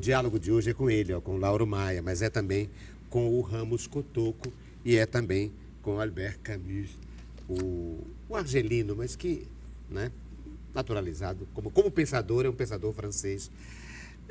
diálogo de hoje é com ele, ó, com o Lauro Maia, mas é também com o Ramos Cotoco e é também com o Albert Camus, o argelino, mas que, né, naturalizado, como pensador, é um pensador francês.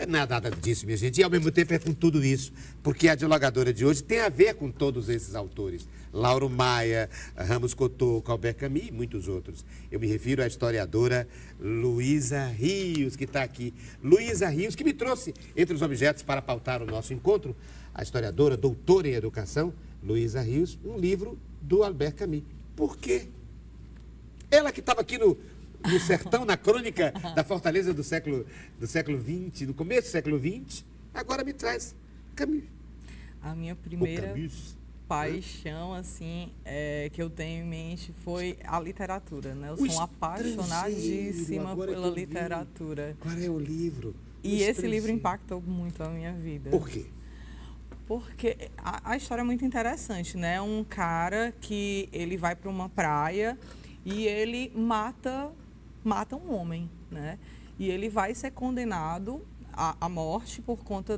Não é nada disso, minha gente, e ao mesmo tempo é com tudo isso, porque a dialogadora de hoje tem a ver com todos esses autores. Lauro Maia, Ramos Cotoco, Albert Camus e muitos outros. Eu me refiro à historiadora Luísa Rios, que está aqui. Luísa Rios, que me trouxe entre os objetos para pautar o nosso encontro, a historiadora, doutora em educação, Luísa Rios, um livro do Albert Camus. Por quê? Ela que estava aqui no sertão, na crônica da Fortaleza do século XX, no começo do século XX, agora me traz Camus. A minha primeira paixão, assim, que eu tenho em mente foi a literatura, né? Eu sou uma apaixonadíssima pela literatura. Qual é o livro? E esse livro impactou muito a minha vida. Por quê? Porque a história é muito interessante, né? Um cara que ele vai para uma praia e ele mata um homem, né? E ele vai ser condenado à morte por conta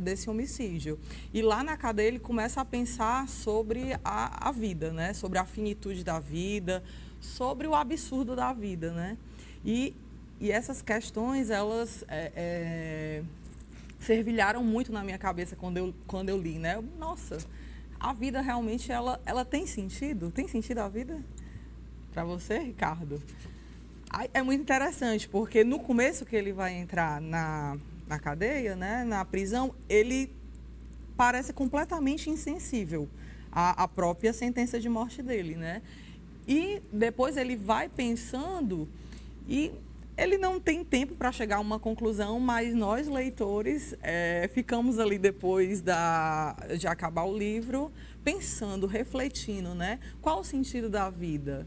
desse homicídio. E lá na cadeia ele começa a pensar sobre a vida, né? Sobre a finitude da vida, sobre o absurdo da vida, né? E essas questões, elas fervilharam muito na minha cabeça quando eu li, né? Nossa, a vida realmente, ela tem sentido? Tem sentido a vida? Para você, Ricardo? É muito interessante, porque no começo que ele vai entrar na cadeia, né, na prisão, ele parece completamente insensível à própria sentença de morte dele, né? E depois ele vai pensando e ele não tem tempo para chegar a uma conclusão, mas nós, leitores, ficamos ali depois de acabar o livro, pensando, refletindo, né? Qual o sentido da vida?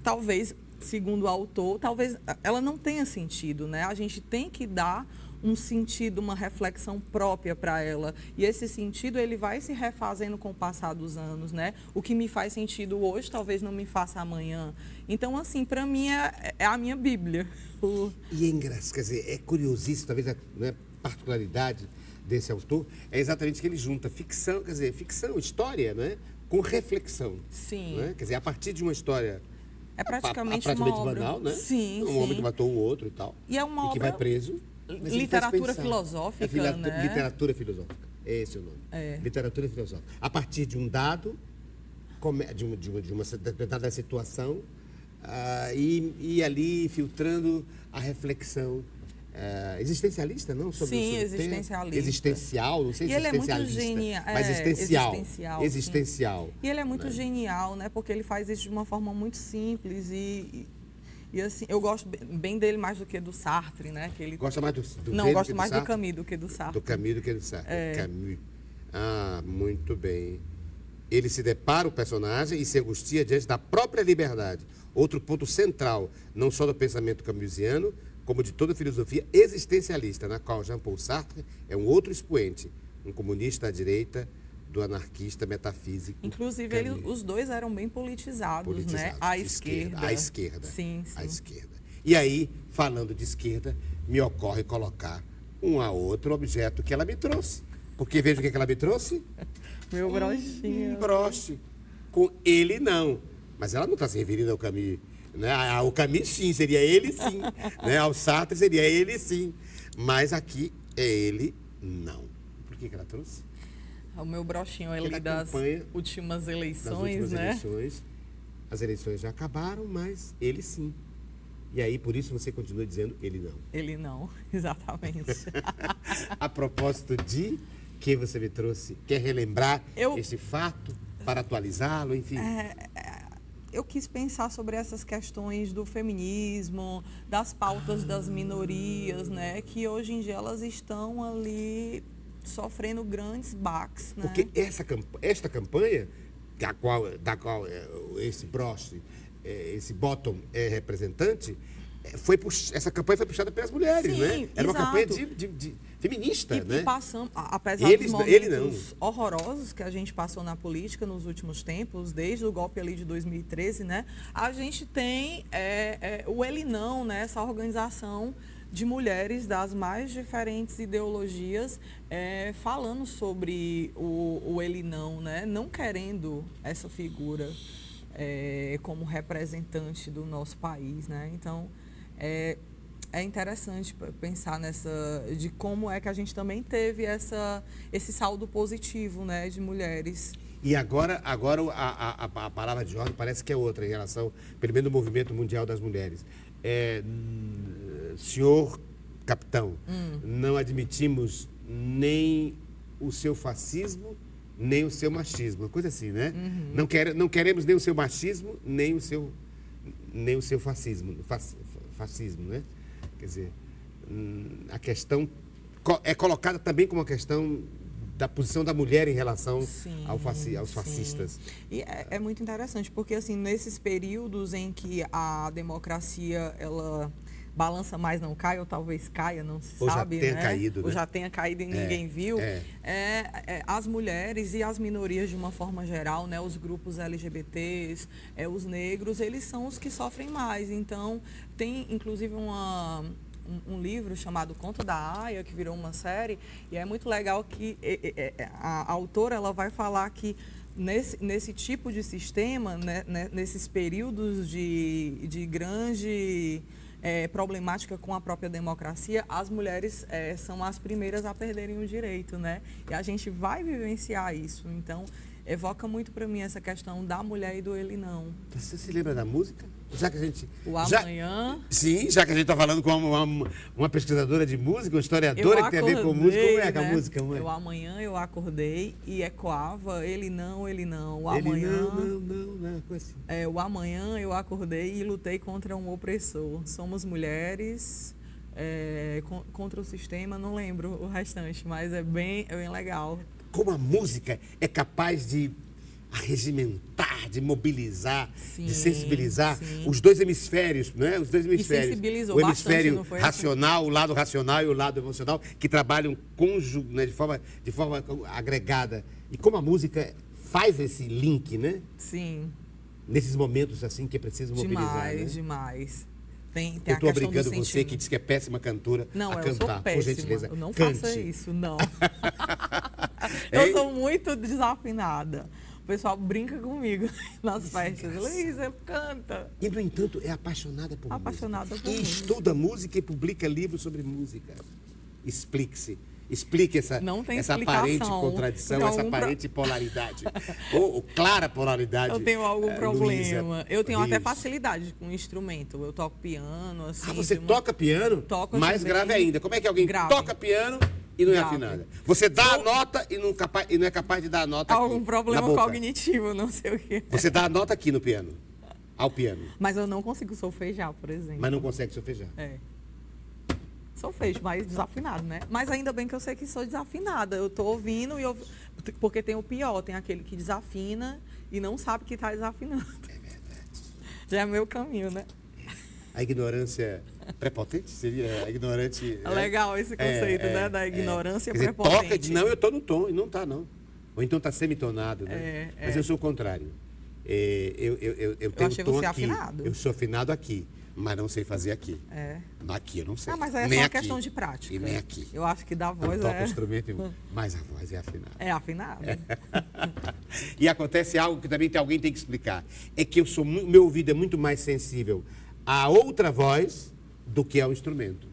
Talvez, segundo o autor, talvez ela não tenha sentido, né? A gente tem que dar um sentido, uma reflexão própria para ela. E esse sentido, ele vai se refazendo com o passar dos anos, né? O que me faz sentido hoje, talvez não me faça amanhã. Então, assim, para mim, é a minha Bíblia. E é engraçado, quer dizer, é curiosíssimo, talvez a particularidade desse autor é exatamente que ele junta ficção, quer dizer, ficção, história, né? Com reflexão. Sim. Né? Quer dizer, a partir de uma história... É praticamente uma obra... banal, né? Sim, um homem que matou o outro e tal. E é uma obra... que vai preso. Literatura filosófica, né? Literatura filosófica. Esse é o nome. Literatura filosófica. A partir de um dado, de uma determinada situação, e ali filtrando a reflexão existencialista, não? Sobre sim, o existencialista. Existencial, não sei se existencialista. Ele é muito genial. Mas existencial. E ele é muito genial, né? Porque ele faz isso de uma forma muito simples e assim, eu gosto bem dele mais do que do Sartre, né? Que ele... Gosta mais do Não, eu gosto mais do Camus do que do Sartre. Do Camus do que do Sartre. Camus. Ah, muito bem. Ele se depara o personagem e se angustia diante da própria liberdade. Outro ponto central, não só do pensamento camusiano, como de toda a filosofia existencialista, na qual Jean-Paul Sartre é um outro expoente, um comunista à direita do anarquista metafísico. Inclusive, os dois eram bem politizados, né? À esquerda. À esquerda. Sim, sim. À esquerda. E aí, falando de esquerda, me ocorre colocar um a outro objeto que ela me trouxe. Porque veja o que ela me trouxe. Meu brochinho. Um broche. Com ele, não. Mas ela não está se referindo ao Camus. Né? O Camus, sim, seria ele, sim. Né? Ao Sartre, seria ele, sim. Mas aqui é ele, não. Por que ela trouxe? O meu brochinho ali das últimas eleições, né? As eleições já acabaram, mas ele sim. E aí, por isso, você continua dizendo ele não. Ele não, exatamente. A propósito de que você me trouxe, quer relembrar esse fato para atualizá-lo, enfim? Eu quis pensar sobre essas questões do feminismo, das pautas das minorias, né? Que hoje em dia elas estão ali sofrendo grandes baques, né? Porque esta campanha, da qual esse broche, esse bottom é representante, essa campanha foi puxada pelas mulheres, né? Era uma campanha de feminista, né? E passamos, apesar dos momentos horrorosos que a gente passou na política nos últimos tempos, desde o golpe ali de 2013, né? A gente tem o Ele Não, né? Essa organização de mulheres das mais diferentes ideologias falando sobre o ele não, né? Não querendo essa figura como representante do nosso país, né? Então, é interessante pensar de como é que a gente também teve esse saldo positivo, né, de mulheres. E agora a palavra de ordem parece que é outra em relação, pelo menos, no movimento mundial das mulheres. Senhor capitão, não admitimos nem o seu fascismo, nem o seu machismo. Uma coisa assim, né? Uhum. Não queremos nem o seu machismo, nem o seu fascismo, né? Quer dizer, a questão é colocada também como uma questão da posição da mulher em relação aos fascistas. E é muito interessante, porque assim, nesses períodos em que a democracia, ela balança mais, não cai, ou talvez caia, não se sabe, já tenha né? caído, né? Ou já tenha caído e ninguém viu. As mulheres e as minorias, de uma forma geral, né? Os grupos LGBTs, os negros, eles são os que sofrem mais. Então, tem inclusive um livro chamado Conto da Aia, que virou uma série, e é muito legal que a autora, ela vai falar que nesse tipo de sistema, né, nesses períodos de grande problemática com a própria democracia, as mulheres são as primeiras a perderem o direito, né? E a gente vai vivenciar isso. Então, evoca muito para mim essa questão da mulher e do ele não. Você se lembra da música? Já que a gente... Amanhã... Sim, já que a gente está falando com uma pesquisadora de música, uma historiadora que tem a ver com música, como é que a música, mãe? Amanhã eu acordei e ecoava ele não. O amanhã... Não, coisa assim. O amanhã eu acordei e lutei contra um opressor. Somos mulheres... contra o sistema, não lembro o restante, mas é bem legal. Como a música é capaz de arregimentar, de mobilizar, de sensibilizar os dois hemisférios, né? Os dois hemisférios. E sensibilizou o hemisfério bastante, não foi racional, assim? O lado racional e o lado emocional, que trabalham né, de forma agregada. E como a música faz esse link, né? Sim. Nesses momentos assim que é preciso mobilizar. Demais. Tem eu estou brincando com você que diz que é péssima cantora não, a cantar. Eu sou péssima. Por gentileza, eu não cante. faça isso, não. Eu sou muito desafinada. O pessoal brinca comigo nas festas. Luísa, canta. E, no entanto, é apaixonada por música. E estuda música e publica livros sobre música. Explique essa aparente contradição, essa aparente polaridade. ou clara polaridade. Eu tenho algum problema. Luísa Eu tenho Rios. até facilidade com instrumento. Eu toco piano, assim. Você toca piano? Toco mais grave ainda. Como é que alguém toca piano e não é afinada? Você dá a nota e não é capaz de dar a nota aqui. Algum problema cognitivo, não sei o quê. Você dá a nota aqui no piano. Ao piano. Mas eu não consigo solfejar, por exemplo. Mas não consegue solfejar. Solfejo, mas desafinado, né? Mas ainda bem que eu sei que sou desafinada. Eu tô ouvindo porque tem o pior, tem aquele que desafina e não sabe que está desafinando. É verdade. Já é meu caminho, né? A ignorância prepotente seria ignorante. É legal esse conceito, né? Da ignorância prepotente. Toca e diz, não, eu estou no tom, e não está, não. Ou então está semitonado, né? Mas eu sou o contrário. Eu tenho achei tom você aqui. Afinado. Eu sou afinado aqui, mas não sei fazer aqui. Aqui eu não sei. Mas aí é nem só uma aqui. questão de prática. E nem aqui. Eu acho que da voz eu toco instrumento, mas a voz é afinada. É afinada. E acontece algo que também alguém tem que explicar. É que meu ouvido é muito mais sensível a outra voz do que ao instrumento.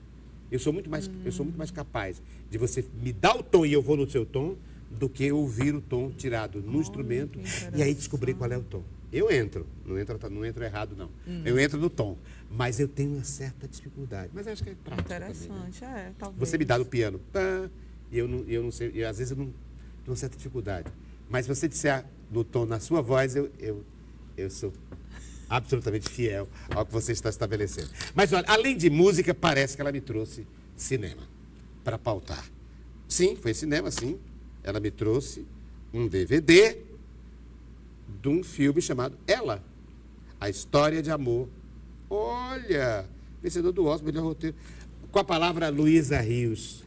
Eu sou muito mais capaz de você me dar o tom e eu vou no seu tom do que ouvir o tom tirado no instrumento e aí descobrir qual é o tom. Eu não entro errado, não. Eu entro no tom, mas eu tenho uma certa dificuldade. Mas acho que é prático. Interessante, também, né? talvez. Você me dá no piano, e eu não sei, às vezes eu não tenho uma certa dificuldade. Mas se você disser no tom, na sua voz, eu sou absolutamente fiel ao que você está estabelecendo. Mas olha, além de música, parece que ela me trouxe cinema para pautar. Sim, foi cinema, sim. Ela me trouxe um DVD de um filme chamado Ela, a história de amor. Olha, vencedor do Oscar, melhor roteiro. Com a palavra Luísa Rios.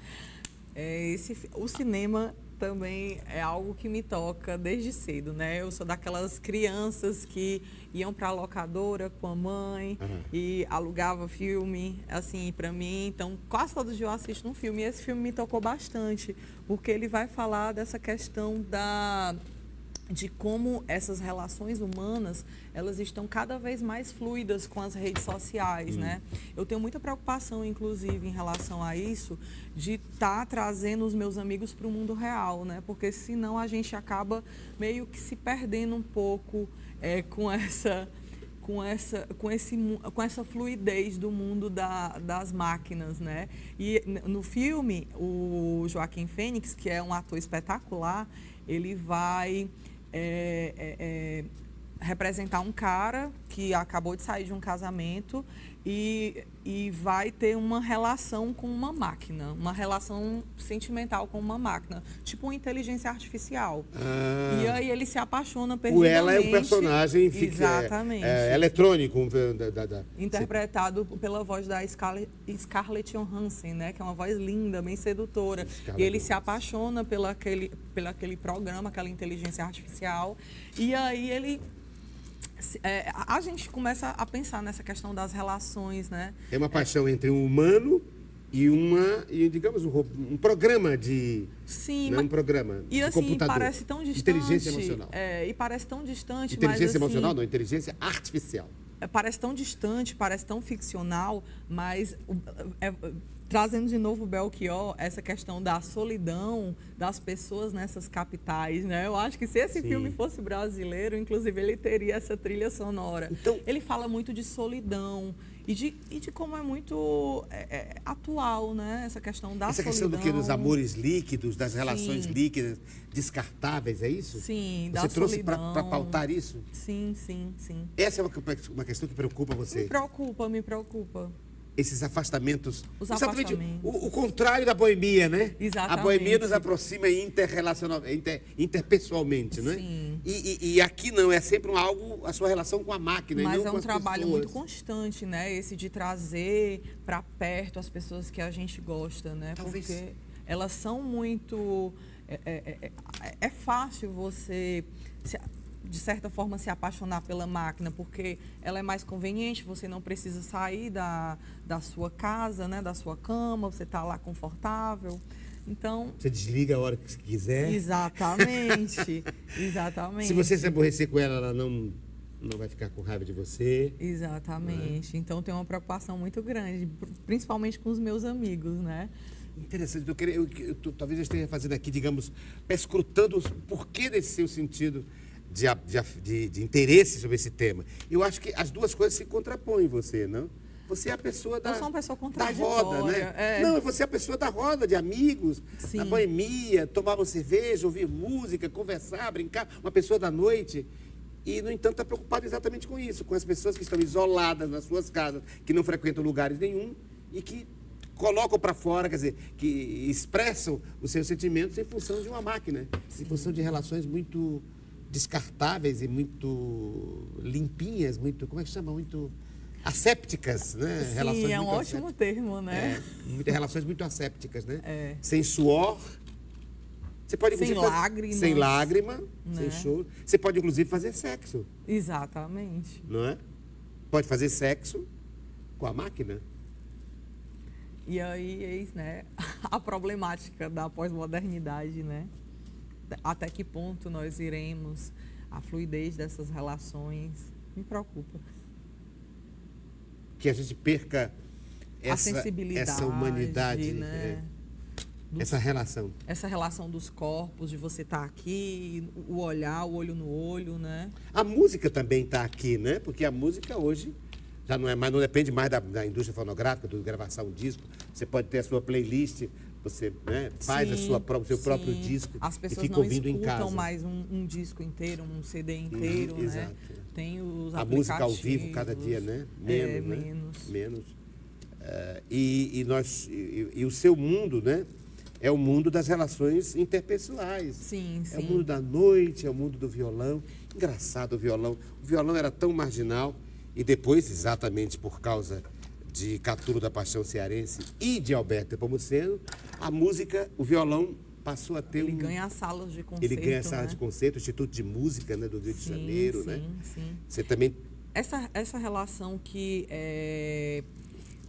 O cinema também é algo que me toca desde cedo, né? Eu sou daquelas crianças que iam para a locadora com a mãe e alugava filme, assim, para mim. Então, quase todo dia eu assisto um filme. E esse filme me tocou bastante, porque ele vai falar dessa questão de como essas relações humanas, elas estão cada vez mais fluidas com as redes sociais, né? Eu tenho muita preocupação, inclusive, em relação a isso, de estar trazendo os meus amigos para o mundo real, né? Porque senão a gente acaba meio que se perdendo um pouco com essa fluidez do mundo das máquinas, né? E no filme, o Joaquim Fênix, que é um ator espetacular, ele vai representar um cara que acabou de sair de um casamento e vai ter uma relação com uma máquina, uma relação sentimental com uma máquina, tipo uma inteligência artificial. E aí ele se apaixona perdidamente. Ela é um personagem exatamente. Eletrônico. Interpretado pela voz da Scarlett Johansson, né? Que é uma voz linda, bem sedutora. E ele se apaixona pelo aquele programa, aquela inteligência artificial. E aí ele... a gente começa a pensar nessa questão das relações, né? É uma paixão entre um humano e digamos, um programa de... Sim, né? Um programa e de assim, computador. parece tão distante. Inteligência emocional. E parece tão distante, Inteligência mas, emocional, assim, não, inteligência artificial. Parece tão distante, parece tão ficcional, mas trazendo de novo o Belchior, essa questão da solidão das pessoas nessas capitais, né? Eu acho que se esse filme fosse brasileiro, inclusive ele teria essa trilha sonora. Então, ele fala muito de solidão e de como é muito atual, né? Essa questão da essa solidão. questão do que dos amores líquidos, das relações líquidas, descartáveis, é isso? Sim, Você trouxe para pautar isso? Sim, sim, sim. Essa é uma questão que preocupa você? Me preocupa. Esses afastamentos. Os exatamente afastamentos. o contrário da boemia, né? Exatamente. A boemia nos aproxima interpessoalmente, né? Sim. E aqui não, é sempre algo, a sua relação com a máquina. Mas e não é com um as trabalho pessoas. muito constante, né? Esse de trazer para perto as pessoas que a gente gosta, né? Talvez. Porque elas são muito... É fácil você... de certa forma, se apaixonar pela máquina, porque ela é mais conveniente, você não precisa sair da sua casa, né, da sua cama, você está lá confortável. Então... Você desliga a hora que quiser. Exatamente, exatamente. Se você se aborrecer com ela, ela não vai ficar com raiva de você. Exatamente. Então, tem uma preocupação muito grande, principalmente com os meus amigos, né? Interessante. Talvez eu esteja fazendo aqui, digamos, perscrutando o porquê desse seu sentido de interesse sobre esse tema. Eu acho que as duas coisas se contrapõem em você, não? Você é a pessoa Eu sou uma pessoa contraditória. da roda, né? Não, você é a pessoa da roda, de amigos, Sim. da boemia, tomar uma cerveja, ouvir música, conversar, brincar, uma pessoa da noite. E, no entanto, está preocupado exatamente com isso, com as pessoas que estão isoladas nas suas casas, que não frequentam lugares nenhum e que colocam para fora, quer dizer, que expressam os seus sentimentos em função de uma máquina, em função de relações muito descartáveis e muito limpinhas, muito, como é que chama? Muito assépticas, né? Sim, relações é um muito ótimo termo, né? Relações muito assépticas, né? É. Sem suor. Você pode, Sem lágrimas. Sem lágrima, Né? sem choro. Você pode, inclusive, fazer sexo, Exatamente. não é? Pode fazer sexo com a máquina. E aí, eis, né, a problemática da pós-modernidade, né? Até que ponto nós iremos, a fluidez dessas relações, me preocupa. Que a gente perca A sensibilidade, essa humanidade, né? essa relação. Essa relação dos corpos, de você estar aqui, o olhar, o olho no olho, né? A música também está aqui, né? Porque a música hoje já não é mais, não depende mais da indústria fonográfica, de gravação um disco. Você pode ter a sua playlist, você, né, faz Sim, o seu próprio sim. disco As e pessoas fica não ouvindo em casa. escutam mais um disco inteiro, um CD inteiro, né? Exato. Tem os A música ao vivo aplicativos. cada dia, né? Menos, né? Menos. Menos. E o seu mundo, né? É o mundo das relações interpessoais. Sim, É o sim. mundo da noite, é o mundo do violão. Engraçado o violão. O violão era tão marginal e depois, exatamente por causa de Catulo da Paixão Cearense e de Alberto Nepomuceno, a música, o violão passou a ter Ele ganha as salas de concerto, Ele ganha a sala né? de concerto, o Instituto de Música, né, do Rio de Janeiro, né? Sim. Você também... Essa relação que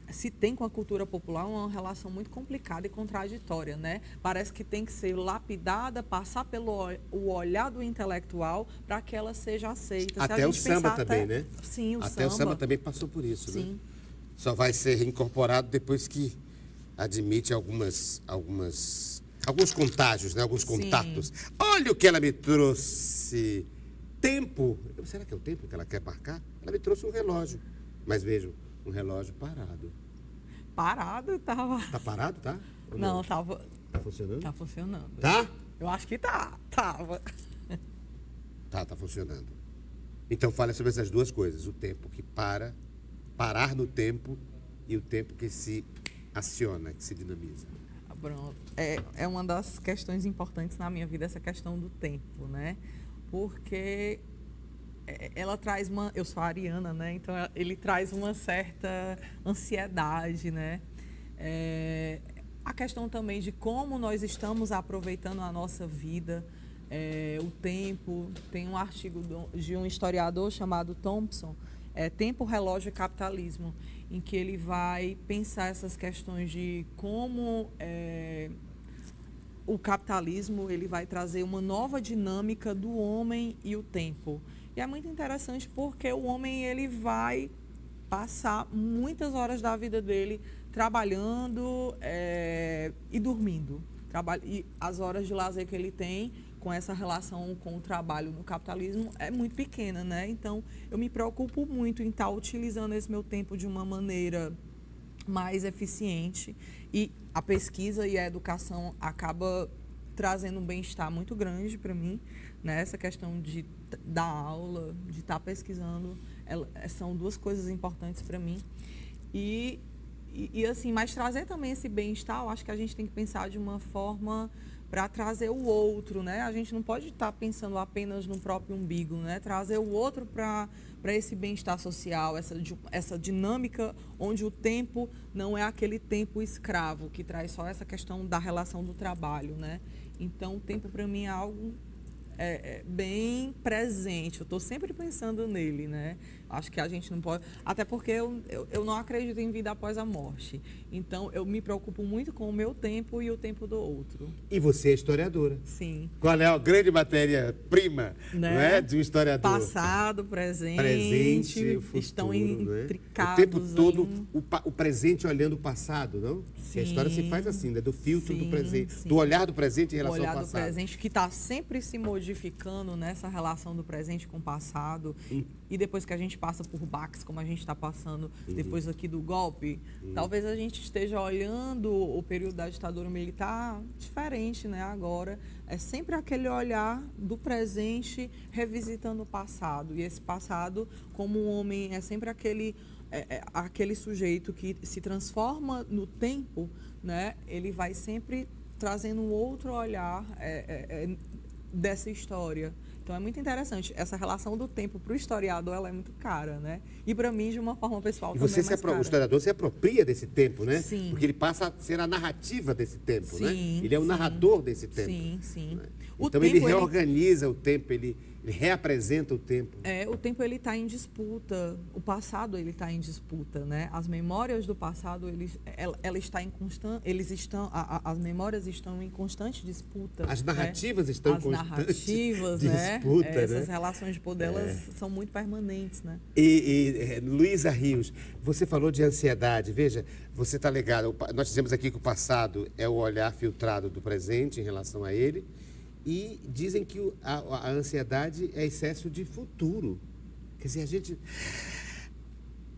se tem com a cultura popular é uma relação muito complicada e contraditória, né? Parece que tem que ser lapidada, passar pelo o olhar do intelectual para que ela seja aceita. Até o samba também, né? Sim, Até o samba também passou por isso, sim, né? Só vai ser reincorporado depois que admite alguns contágios, né? Alguns contatos. Olha o que ela me trouxe. Tempo. Será que é o tempo que ela quer marcar? Ela me trouxe um relógio. Mas vejam, um relógio parado. Parado, tava. Tá parado, tá? Ou Não, tava. Tá funcionando? Tá funcionando. Tá? Eu acho que tava. Tá funcionando. Então fala sobre essas duas coisas. O tempo que parar no tempo e o tempo que se aciona, que se dinamiza. Pronto. É uma das questões importantes na minha vida, essa questão do tempo, né? Porque ela traz eu sou ariana, né? Então ele traz uma certa ansiedade, né? A questão também de como nós estamos aproveitando a nossa vida, o tempo. Tem um artigo de um historiador chamado Thompson, Tempo, Relógio e Capitalismo, em que ele vai pensar essas questões de como o capitalismo ele vai trazer uma nova dinâmica do homem e o tempo. E é muito interessante porque o homem ele vai passar muitas horas da vida dele trabalhando e dormindo. E as horas de lazer que ele tem com essa relação com o trabalho no capitalismo é muito pequena, né? Então, eu me preocupo muito em estar utilizando esse meu tempo de uma maneira mais eficiente, e a pesquisa e a educação acaba trazendo um bem-estar muito grande para mim, né? Essa questão de dar aula, de estar pesquisando, são duas coisas importantes para mim. E assim, mas trazer também esse bem-estar, eu acho que a gente tem que pensar de uma forma para trazer o outro, né? A gente não pode estar pensando apenas no próprio umbigo, né? Trazer o outro para esse bem-estar social, essa dinâmica onde o tempo não é aquele tempo escravo, que traz só essa questão da relação do trabalho, né? Então, o tempo para mim é algo bem presente. Eu estou sempre pensando nele, né? Acho que a gente não pode... Até porque eu não acredito em vida após a morte. Então, eu me preocupo muito com o meu tempo e o tempo do outro. E você é historiadora. Sim. Qual é a grande matéria-prima, né? Não é? De um historiador? Passado, presente futuro, estão O intricados. tempo todo, o presente olhando o passado, não? Sim, a história se faz assim, né? Do filtro do presente, sim. do olhar do presente em relação o olhar ao passado. do presente que está sempre se modificando nessa relação do presente com o passado. E depois que a gente passa por baques, como a gente está passando depois aqui do golpe, talvez a gente esteja olhando o período da ditadura militar diferente, né? Agora é sempre aquele olhar do presente revisitando o passado. E esse passado, como o homem é sempre aquele sujeito que se transforma no tempo, né? Ele vai sempre trazendo um outro olhar dessa história. Então, é muito interessante. Essa relação do tempo para o historiador, ela é muito cara, né? E para mim, de uma forma pessoal, e também você é mais cara. O historiador se apropria desse tempo, né? Sim. Porque ele passa a ser a narrativa desse tempo, Sim, né? Ele é o narrador desse tempo. Sim. Né? Então, ele reorganiza o tempo, ele reapresenta o tempo. O tempo ele está em disputa, o passado ele está em disputa, né? As memórias do passado as memórias estão em constante disputa. As narrativas né? estão em constante disputa, né? Essas relações de poder elas são muito permanentes, né? Luísa Rios, você falou de ansiedade. Veja, você está ligado. Nós dizemos aqui que o passado é o olhar filtrado do presente em relação a ele. E dizem que a ansiedade é excesso de futuro. Quer dizer, a gente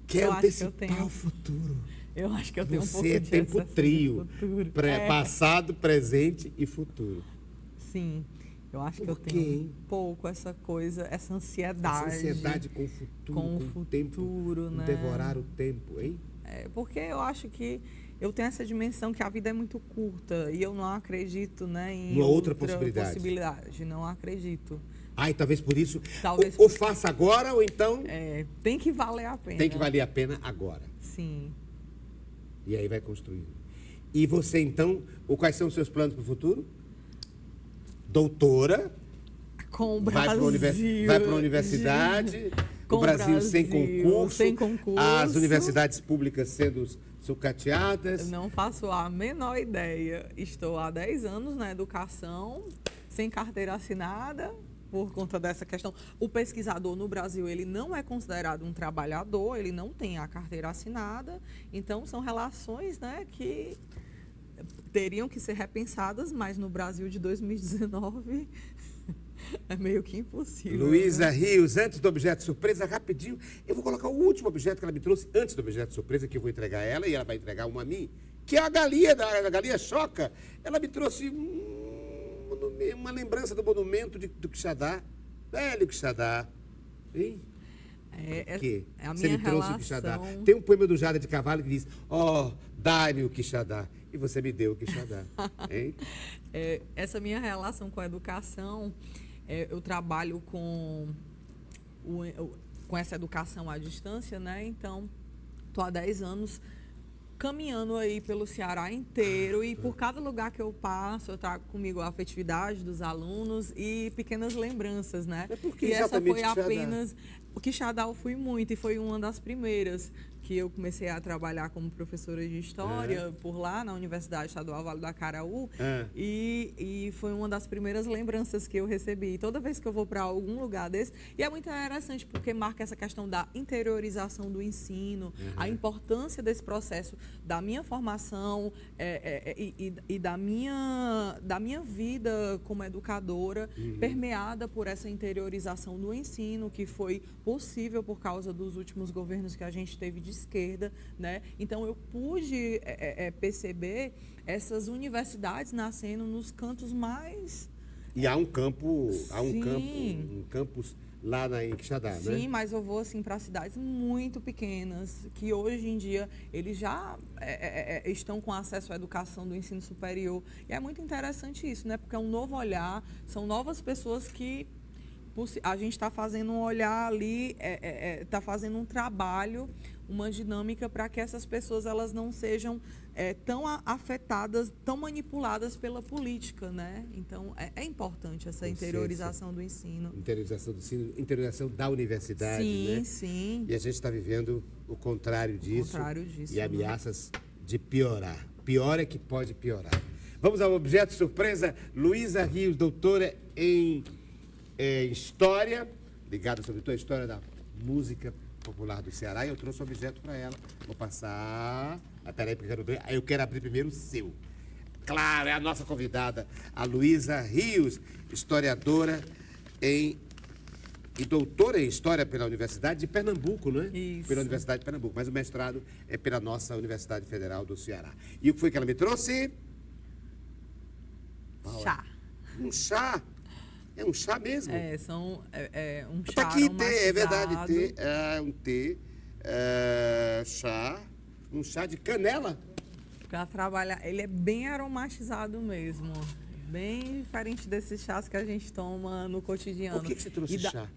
quer antecipar o futuro. Eu acho que eu tenho um pouco Você é de tempo trio. futuro. Passado, presente e futuro. Sim. Eu acho que eu tenho um pouco essa coisa, essa ansiedade. Essa ansiedade com o futuro, com o tempo, né? Devorar o tempo, hein? Porque eu acho que eu tenho essa dimensão que a vida é muito curta e eu não acredito, né, em outra possibilidade. Não acredito. E talvez por isso, ou faça agora ou então... tem que valer a pena. Tem que valer a pena agora. Sim. E aí vai construindo. E você então, quais são os seus planos para o futuro? doutora, Com o vai Brasil. para a universidade, Com o Brasil sem sem concurso. as universidades públicas sendo sucateadas. Não faço a menor ideia. Estou há 10 anos na educação, sem carteira assinada, por conta dessa questão. O pesquisador no Brasil, ele não é considerado um trabalhador, ele não tem a carteira assinada. Então, são relações, né, que teriam que ser repensadas, mas no Brasil de 2019 é meio que impossível. Luísa né? Rios, antes do objeto surpresa, rapidinho, eu vou colocar o último objeto que ela me trouxe antes do objeto surpresa, que eu vou entregar a ela, e ela vai entregar uma a mim, que é a galinha, da galinha Choca. Ela me trouxe uma lembrança do monumento do Quixadá, velho Quixadá, hein? É Que a você minha me trouxe o Quixadá. relação. Tem um poema do Jada de Carvalho que diz: ó, dá-me o Quixadá. E você me deu o Quixadá. Hein? Essa minha relação com a educação, eu trabalho com essa educação à distância, né? Então, estou há 10 anos caminhando aí pelo Ceará inteiro e por cada lugar que eu passo, eu trago comigo a afetividade dos alunos e pequenas lembranças, né? Mas por que E essa exatamente foi Quixadá? apenas... O Quixadá eu fui muito e foi uma das primeiras que eu comecei a trabalhar como professora de História por lá, na Universidade Estadual Vale do Acaraú. E foi uma das primeiras lembranças que eu recebi. Toda vez que eu vou para algum lugar desse, e é muito interessante porque marca essa questão da interiorização do ensino, a importância desse processo da minha formação e da minha vida como educadora, permeada por essa interiorização do ensino, que foi possível por causa dos últimos governos que a gente teve de esquerda, né? Então eu pude perceber essas universidades nascendo nos cantos mais... E há um campus lá em Quixadá, né? Sim, mas eu vou assim para cidades muito pequenas, que hoje em dia eles já estão com acesso à educação do ensino superior. E é muito interessante isso, né? Porque é um novo olhar, são novas pessoas que a gente está fazendo um olhar ali, está fazendo um trabalho, uma dinâmica para que essas pessoas elas não sejam tão afetadas, tão manipuladas pela política, né? Então, é importante essa interiorização do ensino. Interiorização do ensino, interiorização da universidade, Sim, né? sim. E a gente está vivendo o contrário disso. E né? ameaças de piorar. Pior é que pode piorar. Vamos ao objeto surpresa. Luísa Rios, doutora em História, ligada sobretudo à história da música popular do Ceará, e eu trouxe um objeto para ela. Vou passar... peraí, porque eu quero abrir primeiro o seu. Claro, é a nossa convidada, a Luísa Rios, historiadora e doutora em História pela Universidade de Pernambuco, não é? Isso. Pela Universidade de Pernambuco, mas o mestrado é pela nossa Universidade Federal do Ceará. E o que foi que ela me trouxe? Chá. Um chá. É um chá mesmo? Um chá Tá aqui, té, é verdade, aromatizado. um té, chá, um chá de canela. Para trabalhar, ele é bem aromatizado mesmo. Bem diferente desses chás que a gente toma no cotidiano. Por que você trouxe chá?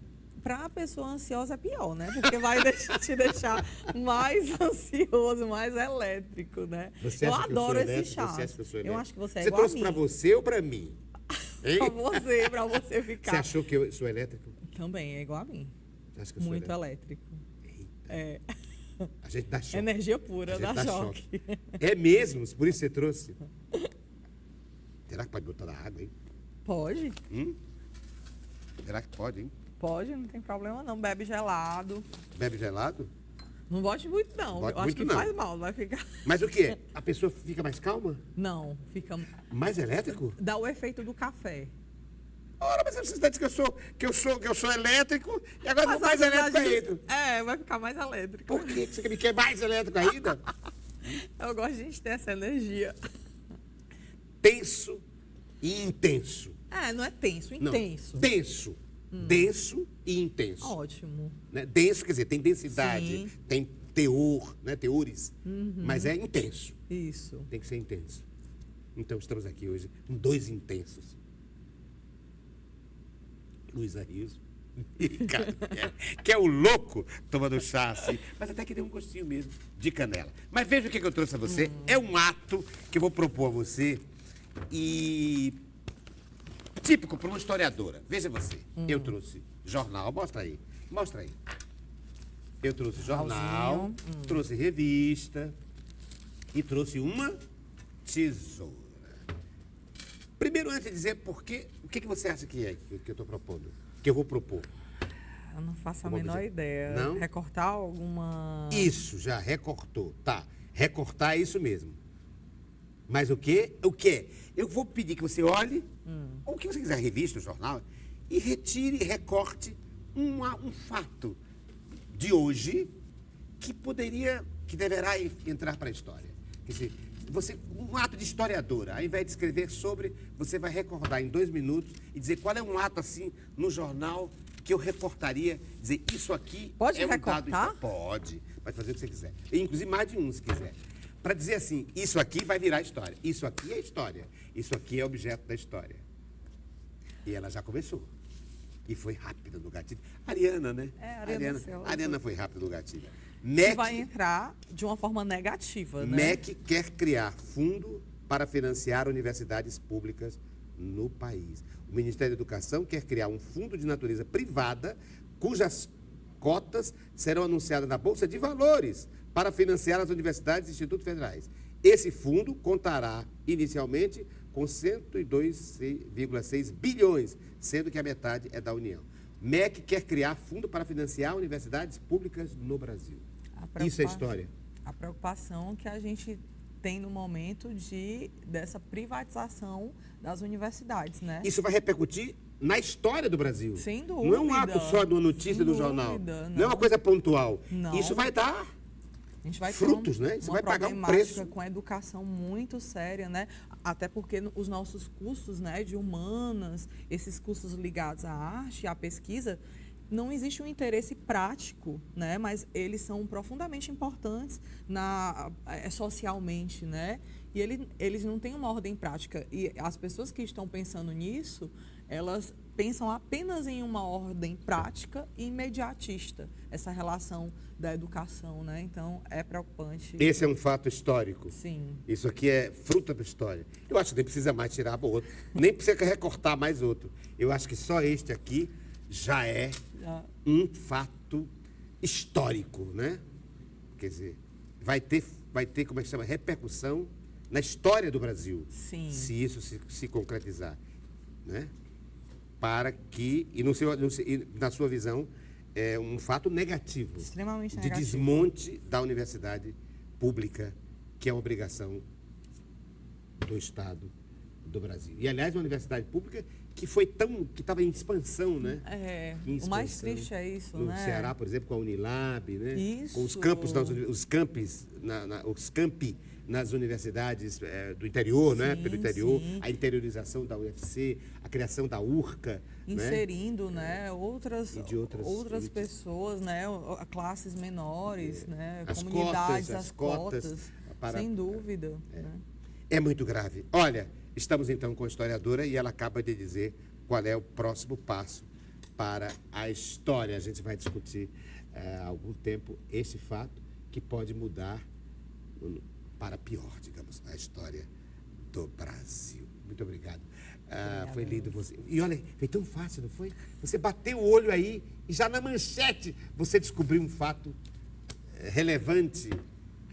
Para a pessoa ansiosa é pior, né? Porque vai te deixar mais ansioso, mais elétrico, né? Eu adoro esse chá. Eu acho que você é Você igual trouxe a mim. para você ou para mim? Para você ficar. Você achou que eu sou elétrico? Também é igual a mim. Você acha que eu sou Muito elétrico. A gente dá choque. Energia pura, dá choque. É mesmo? Por isso você trouxe? Será que pode botar na água, hein? Pode. Será que pode, hein? Pode, não tem problema não. Bebe gelado. Bebe gelado? Não bote muito, não. Bote Eu acho muito, que não. faz mal, vai ficar. Mas o quê? A pessoa fica mais calma? Não, fica. Mais elétrico? Dá o efeito do café. Ora, mas você está dizendo que eu sou elétrico e agora eu vou mais elétrico ainda. Vai ficar mais elétrico. Por que você me quer mais elétrico ainda? Eu gosto de a gente ter essa energia. Tenso e intenso. Não é tenso, intenso. Não, denso. Denso e intenso. Ótimo. Né? Denso, quer dizer, tem densidade, Sim. tem teor, né? Teores, mas é intenso. Isso. Tem que ser intenso. Então, estamos aqui hoje com dois intensos. Luísa Rios, que é o louco tomando chá assim, mas até que deu um gostinho mesmo de canela. Mas veja o que eu trouxe a você. É um ato que eu vou propor a você e típico para uma historiadora. Veja você, eu trouxe jornal, mostra aí, mostra aí. Eu trouxe jornal, trouxe revista e trouxe uma tesoura. Primeiro, antes de dizer o que você acha que é que eu estou propondo? Que eu vou propor? Eu não faço a menor ideia. Não? Recortar alguma... Isso, já recortou. Tá, recortar é isso mesmo. Mas o quê? O quê? Eu vou pedir que você olhe, ou o que você quiser, revista, jornal, e retire, recorte um fato de hoje que deverá entrar para a história. Quer dizer, um ato de historiadora, ao invés de escrever sobre, você vai recordar em 2 minutos e dizer qual é um ato assim no jornal que eu recortaria, dizer isso aqui pode é um recortar? dado... Pode fazer o que você quiser. Inclusive mais de um, se quiser. Para dizer assim, isso aqui vai virar história. Isso aqui é história. Isso aqui é objeto da história. E ela já começou. E foi rápida no gatilho. Ariana, né? Ariana foi rápida no gatilho. Que vai entrar de uma forma negativa, né? MEC quer criar fundo para financiar universidades públicas no país. O Ministério da Educação quer criar um fundo de natureza privada cujas cotas serão anunciadas na Bolsa de Valores para financiar as universidades e institutos federais. Esse fundo contará inicialmente com 102,6 bilhões, sendo que a metade é da União. MEC quer criar fundo para financiar universidades públicas no Brasil. Isso é história. A preocupação que a gente tem no momento dessa privatização das universidades, né? Isso vai repercutir na história do Brasil. Sem dúvida. Não é um ato só de uma notícia do jornal. Não é uma coisa pontual. Não. Isso vai dar... A gente vai frutos, ter né? Você vai pagar um problemática preço. com a educação muito séria, né? Até porque os nossos cursos, né, de humanas, esses cursos ligados à arte, à pesquisa, não existe um interesse prático, né? Mas eles são profundamente importantes socialmente, né? E eles não têm uma ordem prática. E as pessoas que estão pensando nisso, elas pensam apenas em uma ordem prática e imediatista, essa relação da educação, né? Então, é preocupante. Esse é um fato histórico. Sim. Isso aqui é fruta da história. Eu acho que nem precisa mais tirar outro, nem precisa recortar mais outro. Eu acho que só este aqui já é um fato histórico, né? Quer dizer, vai ter, como é que chama, repercussão na história do Brasil. Sim. Se isso se concretizar, né? Para que, e na sua visão, é um fato negativo. Extremamente de negativo. desmonte da universidade pública, que é uma obrigação do Estado do Brasil. E, aliás, uma universidade pública que estava em expansão, né? O mais triste é isso, no né? No Ceará, por exemplo, com a Unilab, né? Isso. Com os campos, os campi nas universidades do interior, né? Pelo interior, sim. A interiorização da UFC, a criação da URCA, inserindo, né, outras elites. pessoas, né, classes menores, né, as comunidades, as as cotas, sem dúvida. Né? É muito grave. Olha, estamos então com a historiadora e ela acaba de dizer qual é o próximo passo para a história. A gente vai discutir há algum tempo esse fato que pode mudar para pior, digamos, a história do Brasil. Muito obrigado. Foi lindo você. E olha, foi tão fácil, não foi? Você bateu o olho aí e já na manchete você descobriu um fato relevante.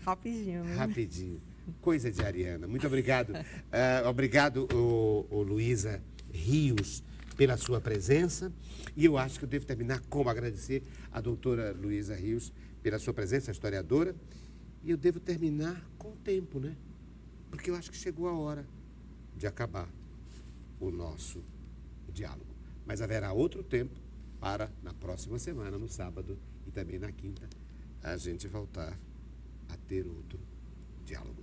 Rapidinho, né? Rapidinho. Coisa de Ariana. Muito obrigado. Obrigado, Luísa Rios, pela sua presença. E eu acho que eu devo terminar como agradecer a doutora Luísa Rios pela sua presença, a historiadora. E eu devo terminar com o tempo, né? Porque eu acho que chegou a hora de acabar o nosso diálogo. Mas haverá outro tempo para, na próxima semana, no sábado e também na quinta, a gente voltar a ter outro diálogo.